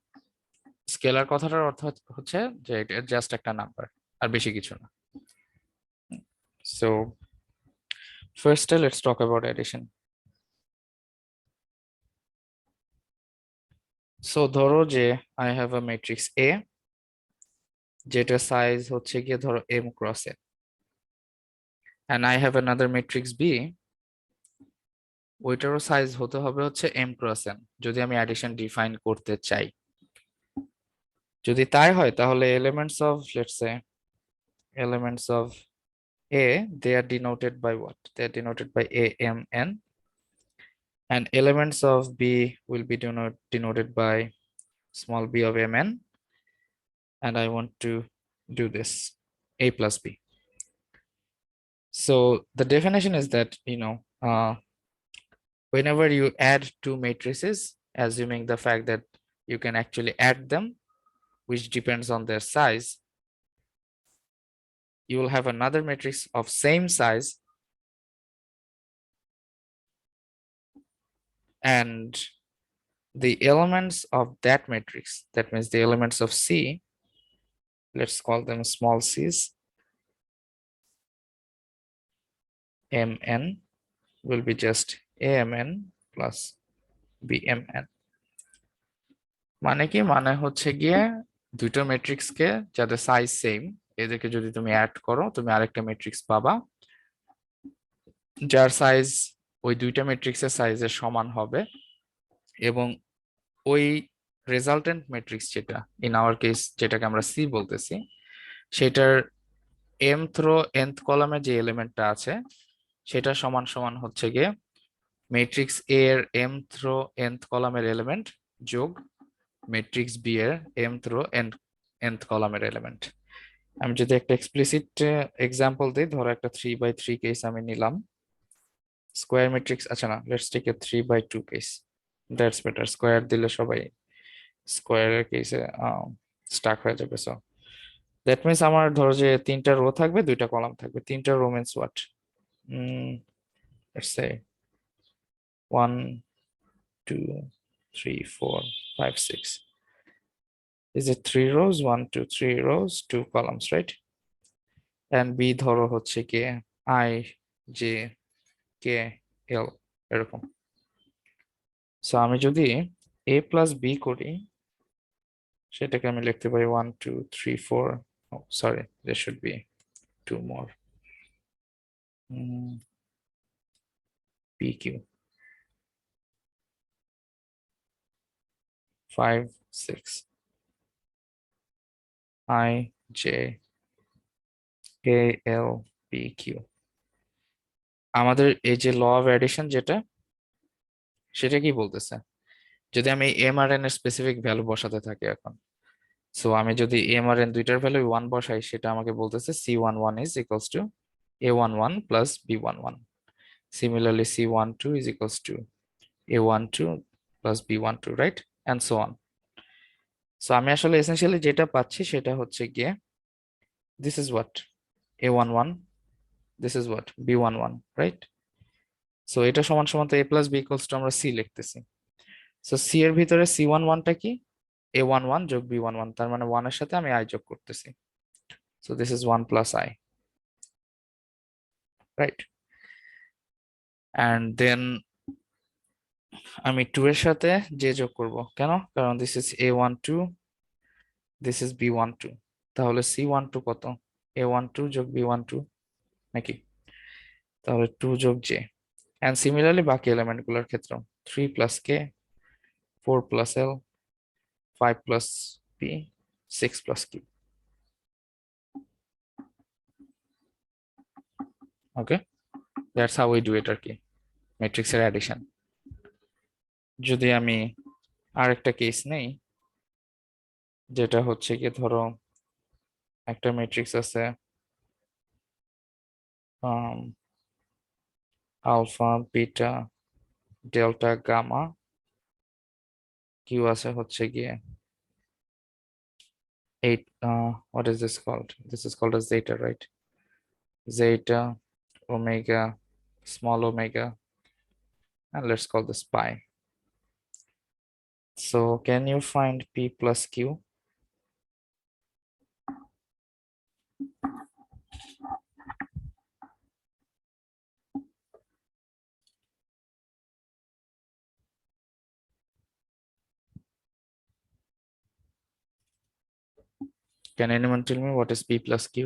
স্কেলার কথাটার অর্থ হচ্ছে যে এটা জাস্ট একটা নাম্বার, আর বেশি কিছু না। So first let's talk about addition. So ধরো যে I have a matrix A, যেটা সাইজ হচ্ছে গিয়ে ধরো m cross n, and I have another matrix B, ওইটারও সাইজ হতে হবে হচ্ছে m cross n যদি আমি অ্যাডিশন ডিফাইন করতে চাই। যদি তাই হয় তাহলে elements of, let's say, elements of A, they are denoted by what? They are denoted by A, M, N, and elements of B will be denoted by small b of Mn, and I want to do this A plus B. So the definition is that, whenever you add two matrices, assuming the fact that you can actually add them, which depends on their size, you will have another matrix of same size, and the elements of that matrix, that means the elements of C, let's call them small c's, Mn will be just Amn plus Bmn. মানে কি? মানে হচ্ছে গিয়ে দুটো matrix কে যাদের size same, এদেরকে যদি তুমি অ্যাড করো, তুমি আরেকটা ম্যাট্রিক্স পাবা যার সাইজ ওই দুইটা ম্যাট্রিক্সের সাইজের সমান হবে, এবং ওই রেজাল্টেন্ট ম্যাট্রিক্স যেটা ইন আওয়ার কেস যেটাকে আমরা সি বলতেছি, সেটার mth রো nth কলামে যে এলিমেন্টটা আছে সেটা সমান সমান হচ্ছে গিয়ে ম্যাট্রিক্স এ এর mth রো nth কলামের এলিমেন্ট যোগ ম্যাট্রিক্স বি এর mth রো nth কলামের এলিমেন্ট। আমি যদি একটা এক্সপ্লিসিট এক্সাম্পল দিই, ধরো একটা 3/3 কেস আমি নিলাম, স্কোয়ার ম্যাট্রিক্স, আচ্ছা না, let's take a 3/2 case, that's better, square দিলে সবাই স্কোয়ারের কেসে স্টাক হয়ে যাবে। সো দ্যাট মিনস আমার ধরো যে তিনটা রো থাকবে, দুইটা কলাম থাকবে। তিনটা row means what? Let's say 1 2 3 4 5 6, is it 3 rows? 1 2 3 rows, 2 columns, right? And B ধরো হচ্ছে কি I J K L এরকম। সো আমি যদি A plus B করি, সেটাকে আমি লিখতে পারি 1 2 3 4, oh sorry, there should be 2 more, PQ 5 6, I J K L P Q। আমাদের এই যে ল অফ অ্যাডিশন যেটা, সেটা কি বলতেছে? যদি আমি এম আর এন এর স্পেসিফিক ভ্যালু বসাতে থাকি এখন, সো আমি যদি এম আর এন দুইটার ভ্যালু 1 বসাই, সেটা আমাকে বলতেছে C11 is equals to A11 plus B11. Similarly, C12 is equals to A12 plus B12, right? And so on. So আমি আসলে এসেনশিয়ালি যেটা পাচ্ছি সেটা হচ্ছে গিয়ে this is what A11, this is what B11, right? So এটা সমান সমান তো A plus B equals to আমরা C লিখতেছি। সো C এর ভিতরে C11টা কি? A11 যোগ B11, তার মানে 1 এর সাথে আমি I যোগ করতেছি। So this is 1 plus I, right? And then আমি 2 এর সাথে J যোগ করব, কেন? কারণ this is A12, this is B12, তাহলে C12 কত? A12 যোগ B12 নাকি? তাহলে 2 যোগ J। And similarly বাকি এলিমেন্ট গুলোর ক্ষেত্রে 3 plus K, 4 plus L, 5 plus p, 6 plus q. Okay, that's how we do it আর কি, ম্যাট্রিক্সের অ্যাডিশন। যদি আমি আরেকটা কেস নেই, যেটা হচ্ছে কি ধরো একটা ম্যাট্রিক্স আছে alpha, beta, delta, gamma, Q আছে হচ্ছে গিয়ে 8, what is this called? This is called as zeta, right? Zeta, omega, small omega, and let's call this pi. So can you find p plus q? Can anyone tell me what is p plus q?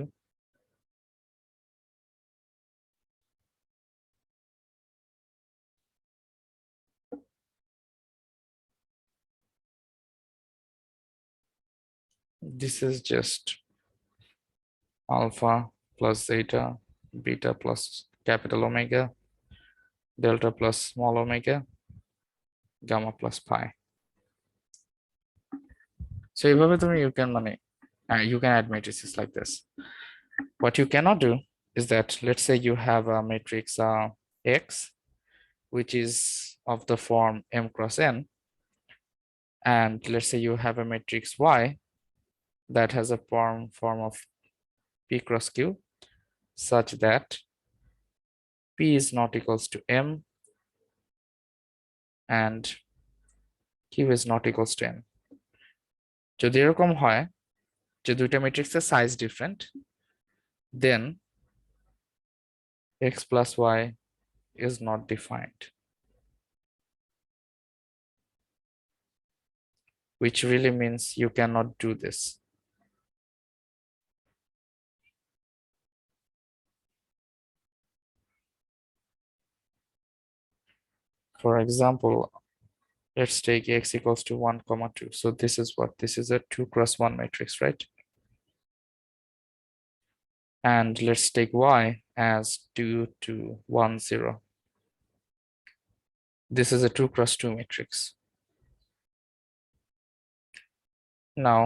This is just alpha plus zeta, beta plus capital omega, delta plus small omega, gamma plus pi. So এইভাবে তুমি you can add matrices like this. What you cannot do is that, let's say you have a matrix X, which is of the form m cross n, and let's say you have a matrix Y that has a form of p cross q, such that p is not equals to m and q is not equals to n. যদি এরকম হয় যে দুইটা ম্যাট্রিক্সের size different, then x plus y is not defined, which really means you cannot do this. For example, let's take x equals to 1, 2. So this is what? This is a 2 cross 1 matrix, right? And let's take y as 2, 2, 1, 0. This is a 2 cross 2 matrix. Now,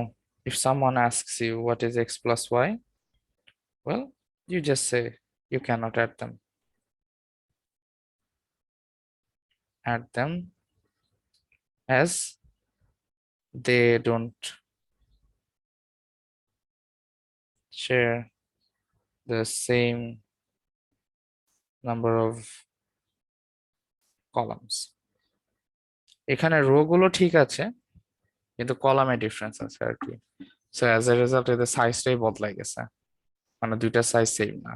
if someone asks you what is x plus y, well, you just say you cannot add them. Add them as they don't share the same number of columns. এখানে rho গুলো ঠিক আছে, কিন্তু কলামে difference আছে আর কি। So as a result এদের সাইজটাই বদলাই গেছে, মানে দুইটা সাইজ সেম না।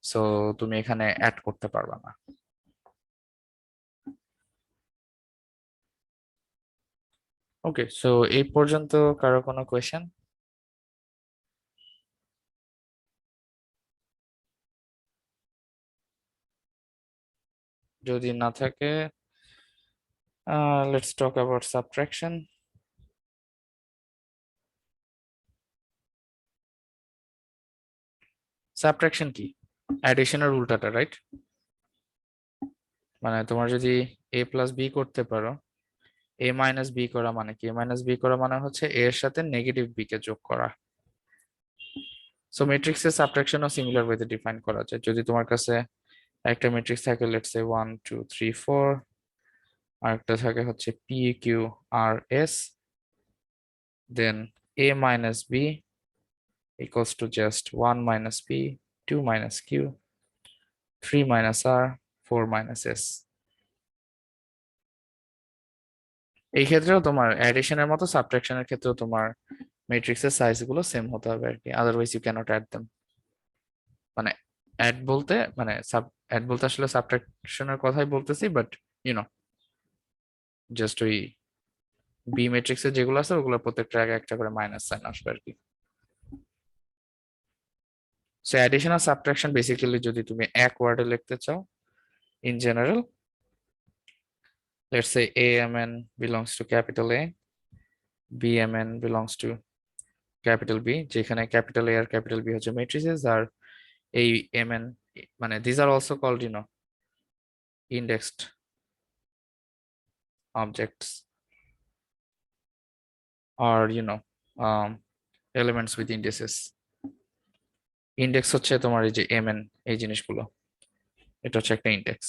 সো তুমি এখানে অ্যাড করতে পারবা না। ওকে, সো এই পর্যন্ত কারো কোনো কোয়েশ্চেন? যদি না থাকে, let's talk about subtraction. Subtraction কি? অ্যাডিশনের উল্টাটা, রাইট? মানে তোমার যদি a প্লাস b করতে পারো, a মাইনাস b করা মানে কি? a মাইনাস b করা মানে হচ্ছে a এর সাথে নেগেটিভ b কে যোগ করা। সো ম্যাট্রিক্সের সাবট্রাকশনও সিমিলার ওয়েতে ডিফাইন করা যায়। যদি তোমার কাছে একটা ম্যাট্রিক্স থাকে, লেটস সে 1, 2, 3, 4, আরেকটা থাকে হচ্ছে p, q, r, s, then a minus b equals to just 1 minus p, 2 minus q, 3 minus r, 4 minus s. এই ক্ষেত্রেও তোমার অ্যাডিশনের মতো সাবট্রাকশনের ক্ষেত্রেও তোমার ম্যাট্রিক্সের সাইজ গুলো সেম হতে হবে আর কি, otherwise you can't add them. মানে অ্যাড বলতে আসলে সাবট্রাকশনের কথাই বলতেছি, বাট জাস্ট ওই বি ম্যাট্রিক্সের যেগুলো আছে ওগুলো প্রত্যেকটা আগে একটা করে মাইনাস সাইন আসবে আর কি। সো অ্যাডিশন আর সাবট্রাকশন বেসিক্যালি যদি তুমি এক ওয়ার্ডে লিখতে চাও, in general, let's say amn belongs to capital A bmn belongs to capital B, যেখানে capital A আর capital B হচ্ছে matrices, আর এই mn মানে these are also called indexed objects or elements with indices. Index হচ্ছে তোমার এই যে mn, এই জিনিসগুলো, এটা হচ্ছে একটা ইন্ডেক্স।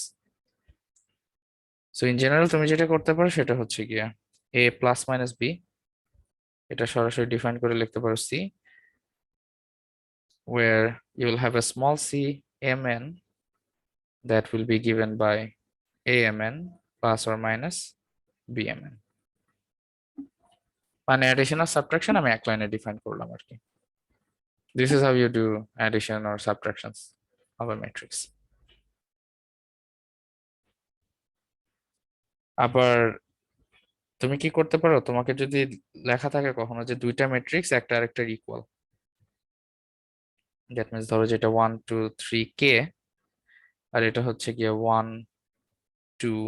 সো ইন জেনারেল তুমি যেটা করতে পারো সেটা হচ্ছে গিয়া a প্লাস মাইনাস b, এটা সরাসরি ডিফাইন করে লিখতে পারো c, where you will have a small c mn that will be given by amn plus or minus bmn, মানে addition or subtraction আমি এক লাইনে ডিফাইন করলাম আর কি। This is how you do addition or subtractions of a matrix. আবার তুমি কি করতে পারো, তোমাকে যদি লেখা থাকে কখনো যে দুইটা ম্যাট্রিক্স একটা আরেকটার ইকুয়াল, দ্যাট মিন্স ধরো যেটা 1 2 3 k আর এটা হচ্ছে গিয়ে 1 2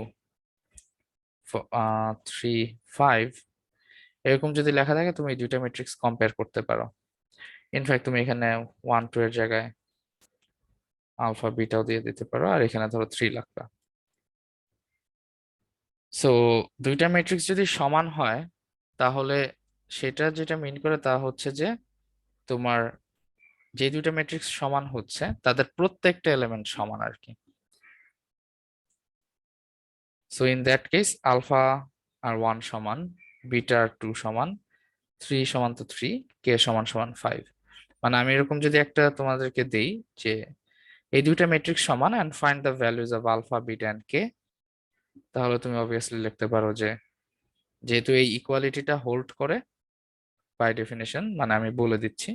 3 5, এরকম যদি লেখা থাকে তুমি এই দুইটা ম্যাট্রিক্স কম্পেয়ার করতে পারো। ইনফ্যাক্ট তুমি এখানে 1 2 এর জায়গায় আলফা বিটাও দিয়ে দিতে পারো, আর এখানে ধরো 3 লাগবে। সো দুইটা ম্যাট্রিক্স যদি সমান হয় তাহলে সেটা যেটা মিন করে তা হচ্ছে যে তোমার যে দুইটা ম্যাট্রিক্স সমান হচ্ছে তাদের প্রত্যেকটা এলিমেন্ট সমান আর কি। So in that case alpha আর 1 সমান, বিটা আর 2 সমান, 3 সমান তো 3, কে সমান সমান 5। মানে আমি এরকম যদি একটা তোমাদেরকে দেই যে এই দুইটা ম্যাট্রিক্স সমান and find the values of alpha beta and K, তাহলে তুমি অবভিয়াসলি লিখতে পারো যে যেহেতু এই ইকুয়ালিটিটা হোল্ড করে বাই ডেফিনেশন, মানে আমি বলে দিচ্ছি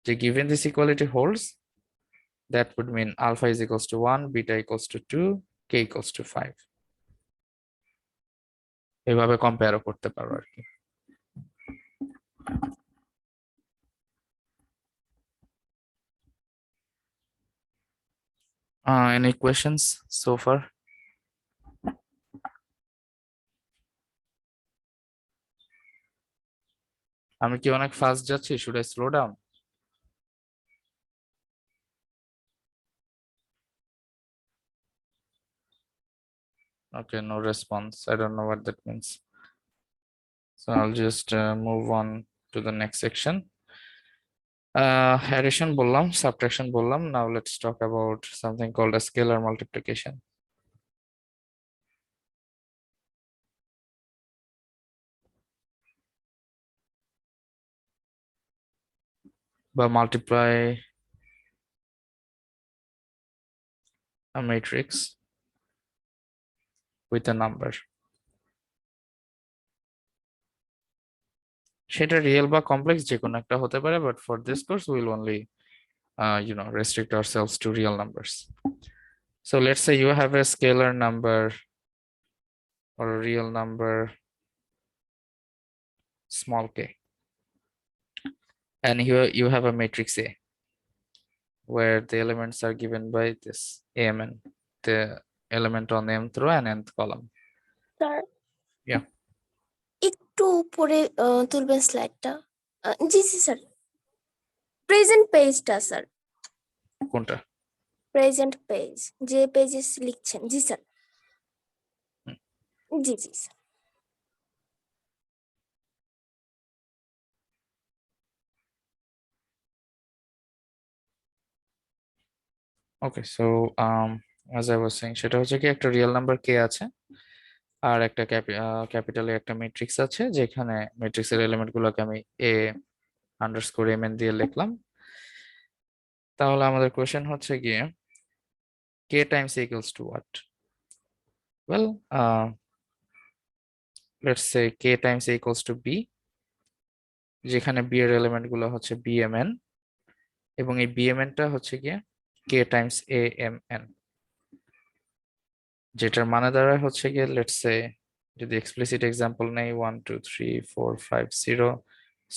যে given this equality holds, that would mean alpha is equals to 1, beta equals to 2, k equals to 5. এভাবে কম্পেয়ারও করতে পারো আর কি। Any questions so far? আমি কি অনেক ফাস্ট যাচ্ছি? Should I slow down? Okay, no response. I don't know what that means. So I'll just move on to the next section. Addition বললাম, subtraction বললাম. Now let's talk about something called a scalar multiplication. বা multiply a matrix with a number. সেটা real বা complex যে কোনো একটা হতে পারে, but for this course we'll only restrict ourselves to real numbers. So let's say you have a scalar number or a real number small k, and here you have a matrix A where the elements are given by this amn, the element on mth row and nth column. Sir Yeah. একটু উপরে তুলবেন স্লাইডটা। জি জি sir, present পেজটা sir, কোনটা? Present page, যে পেজে লিখছেন। জি sir, G G sir. Okay, so as I was saying, সেটা হচ্ছে কি একটা রিয়েল নাম্বার k আছে আর একটা ক্যাপিটালে একটা ম্যাট্রিক্স আছে, যেখানে ম্যাট্রিক্সের এলিমেন্ট গুলোকে আমি a আন্ডারস্কোর mn দিয়ে লিখলাম। তাহলে আমাদের কোশ্চেন হচ্ছে গিয়ে k times a equals to what? Well, let's say k times a equals to b, যেখানে b এর এলিমেন্ট গুলো হচ্ছে bmn এবং এই bmn টা হচ্ছে গিয়ে k times amn, যেটার মানে দাঁড়ায় হচ্ছে গিয়ে লেটস সে যদি এক্সপ্লিসিট এক্সাম্পল নেই 1 2 3 4 5 0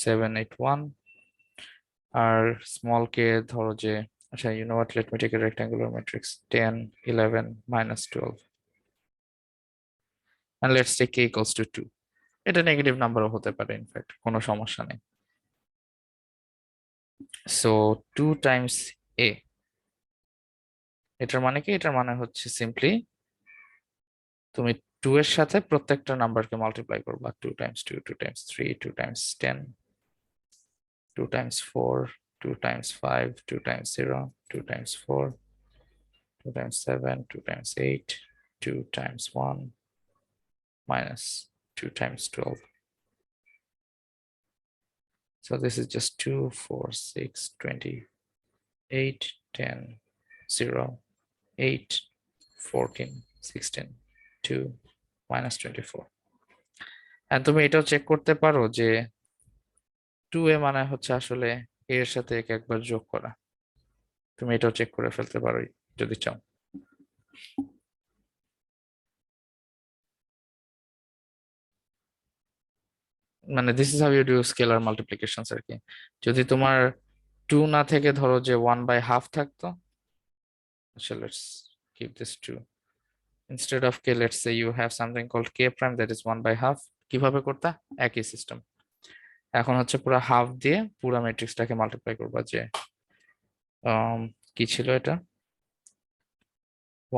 7 8 1, আর স্মল কে ধরো যে আচ্ছা you know what, let me take a rectangular matrix 10 11 -12 and let's take k equals to 2. এটা নেগেটিভ নাম্বারও হতে পারে, ইনফ্যাক্ট কোনো সমস্যা নেই। সো 2 টাইমস a, এটার মানে কি? এটার মানে হচ্ছে সিম্পলি তুমি 2 এর সাথে প্রত্যেকটা নাম্বারকে মাল্টিপ্লাই করবা। 2 Times 2, 2 Times 3, 2 Times 10, 2 times 4, 2 times 5, 2 times 0, 2 times 4, 2 times 7, 2 times 8, 2 times 1, minus 2 times 12. So this is just 2, 4, 6, 20, 8, 10, 0, 8, 14, 16, 2, minus 24. And তুমি এটাও চেক করতে পারো যে 2a মানে হচ্ছে আসলে a এর সাথে একে একবার যোগ করা। তুমি এটাও চেক করে ফেলতে পারো যদি চাও। মানে this is how you do scalar multiplications আর কি। যদি তোমার 2 না থেকে ধরো যে 1/2 থাকতো, so let's keep this 2 instead of k, let's say you have something called k prime that is 1/2. কিভাবে করতা? একই সিস্টেম। এখন হচ্ছে পুরো হাফ দিয়ে পুরো ম্যাট্রিক্সটাকে মাল্টিপ্লাই করবা, যে কি ছিল এটা,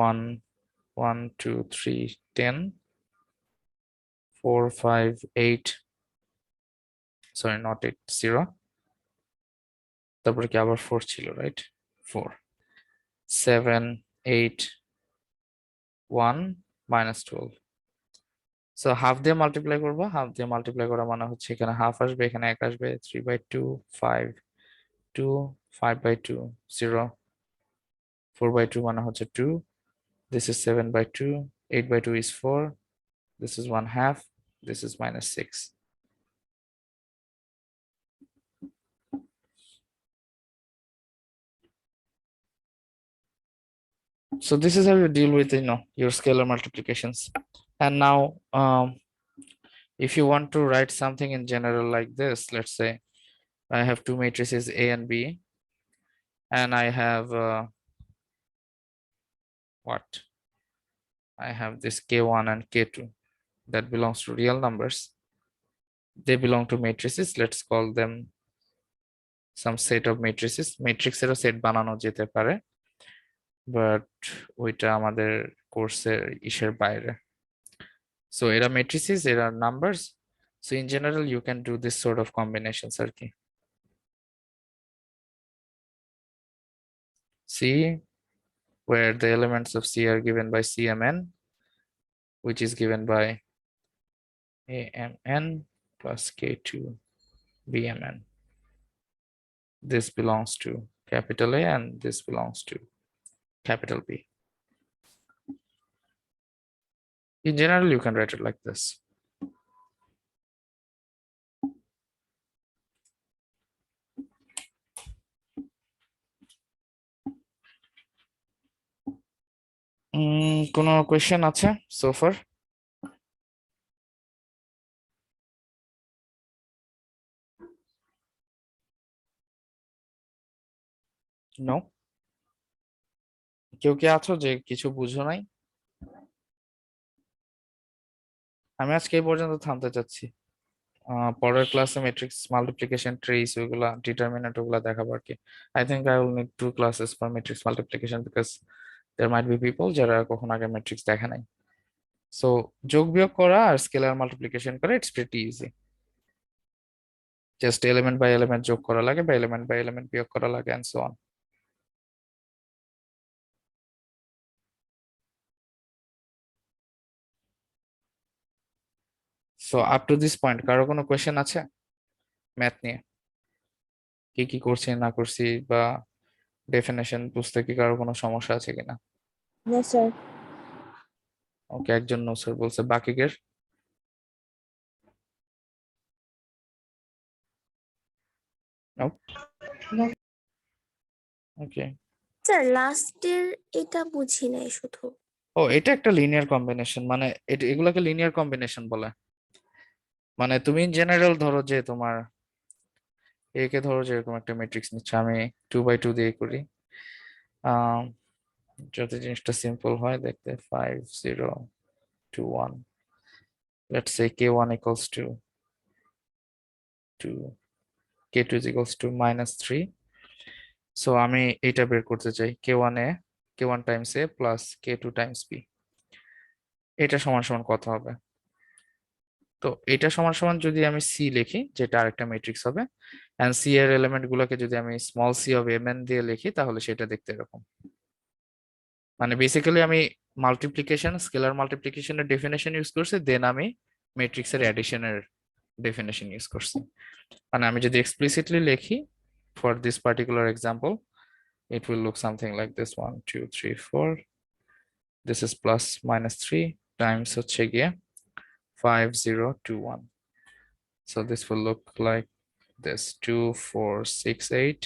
1 1 2 3 10 4 5 8, sorry not 8, 0, তারপরে কি আবার 4 ছিল, রাইট? 4 7 8 1 minus 12. সো হাফ দিয়ে মাল্টিপ্লাই করবো। হাফ দিয়ে মাল্টিপ্লাই করা মানে হচ্ছে এখানে হাফ আসবে, এখানে 1 আসবে, 3/2 5 2 5/2 0, 4/2 মানে হচ্ছে 2, this is 7/2, 8/2 is 4, this is 1/2, this is minus 6. So this is how you deal with your scalar multiplications. And now if you want to write something in general like this, let's say I have two matrices A and B, and I have what? I have this K1 and K2 that belongs to real numbers. They belong to matrices. Let's call them some set of matrices. Matrix এরও set বানানো যেতে পারে, but ওইটা আমাদের কোর্সের ইসের বাইরে। So এরা matrices, এরা numbers. So in general, you can do this sort of combinations আর কি। C, where the elements of C are given by CMN, which is given by AMN plus K2 BMN. This belongs to capital A and this belongs to capital B. In general, you can write it like this. কোনো question আছে so far? No? কেউ কি আছো যে কিছু বুঝো নাই? আমি আজকে এই পর্যন্ত থামতে চাচ্ছি। পরের ক্লাসে ম্যাট্রিক্স মাল্টিপ্লিকেশন, ট্রেস, ওইগুলা ডিটারমিনেন্ট, ওগুলা দেখাবো আর কি। I think I will need 2 classes for matrix multiplication because there might be people যারা কখনো আগে ম্যাট্রিক্স দেখে নাই। সো যোগ বিয়োগ করা আর স্কেলার মাল্টিপ্লিকেশন করা, it's pretty easy. Just element by element যোগ করা লাগে বা এলিমেন্ট বাই এলিমেন্ট বিয়োগ করা লাগে, and so on. So up to this point কারো কোনো কোয়েশ্চেন আছে ম্যাথ নিয়ে? কি কি করছি না করছি বা ডেফিনেশন বুঝতে কি কারো কোনো সমস্যা আছে কিনা? না স্যার। ওকে, একজন নো স্যার বলছে, বাকিদের? ওকে। স্যার লাস্টের এটা বুঝি নাই শুধু। ও, এটা একটা লিনিয়ার কম্বিনেশন, মানে এগুলাকে লিনিয়ার কম্বিনেশন বলে। মানে তুমি ইন জেনারেল ধরো যে তোমার একে ধরো যে এরকম একটা ম্যাট্রিক্স নিচ্ছে, আমি 2/2 দিয়ে করি যাতে জিনিসটা সিম্পল হয় দেখতে, 5 0 2 1, let's say k1 equals to 2, k2 is equals to -3. So আমি এটা বের করতে চাই k1 times a plus k2 times b, এটা সমান সমান কত হবে? তো এটা সমান সমান যদি আমি সি লিখি, যেটা আরেকটা ম্যাট্রিক্স হবে, এন্ড সি এর এলিমেন্ট গুলোকে যদি আমি স্মল সি অফ mn দিয়ে লিখি, তাহলে সেটা দেখতে এরকম। মানে বেসিক্যালি আমি মাল্টিপ্লিকেশন, স্কেলার মাল্টিপ্লিকেশনের ডেফিনেশন ইউজ করছি, দেন আমি ম্যাট্রিক্সের অ্যাডিশনের ডেফিনেশন ইউজ করছি। মানে আমি যদি এক্সপ্লিসিটলি লিখি for this particular example, it will look something like this: 1 2 3 4, this is plus -3 times হচ্ছে গিয়ে 5 0 2 1. So this will look like this: 2 4 6 8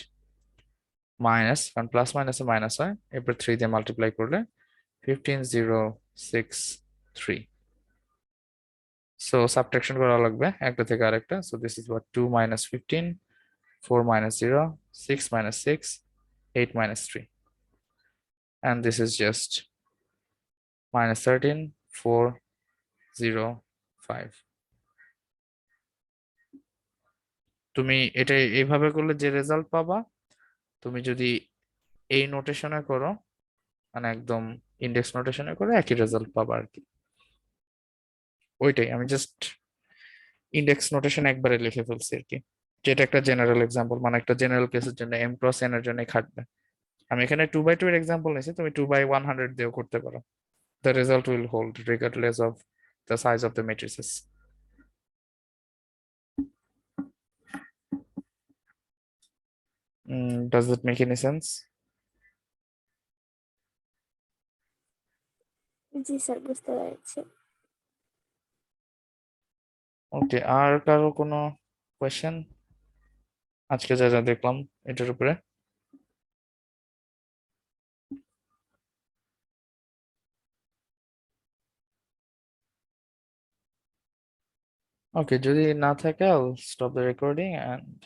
minus, কারণ প্লাস মাইনাসে মাইনাস হয়, এরপর 3 দিয়ে মাল্টিপ্লাই করলে 15 0 6 3. So subtraction করা লাগবে একটা থেকে আরেকটা। So this is what: 2 minus 15, 4 minus 0, 6 minus 6, 8 minus 3. And this is just -13 4 0 5. তুমি এটা এইভাবে করলে যে রেজাল্ট পাবা, তুমি যদি এই নোটেশনে করো, মানে একদম ইন্ডেক্স নোটেশনে করে, একই রেজাল্ট পাবা আর কি। ওইটাই আমি জাস্ট ইন্ডেক্স নোটেশন একবারে লিখে ফেলছি আর কি, যেটা একটা জেনারেল এক্সাম্পল, মানে একটা জেনারেল কেসের জন্য m ক্রস n এর জন্য খাটবে। আমি এখানে 2/2 এর এক্সাম্পল নিয়েছি, তুমি 2/100 দিয়েও করতে পারো। The result will hold regardless of the size of the matrices. Does that make any sense? G sir, বুঝতে পেরেছি। ওকে, আর কারো কোনো কোয়েশ্চেন আজকে যা যা দেখলাম এটার উপরে? ওকে, যদি না থাকে I'll stop the recording and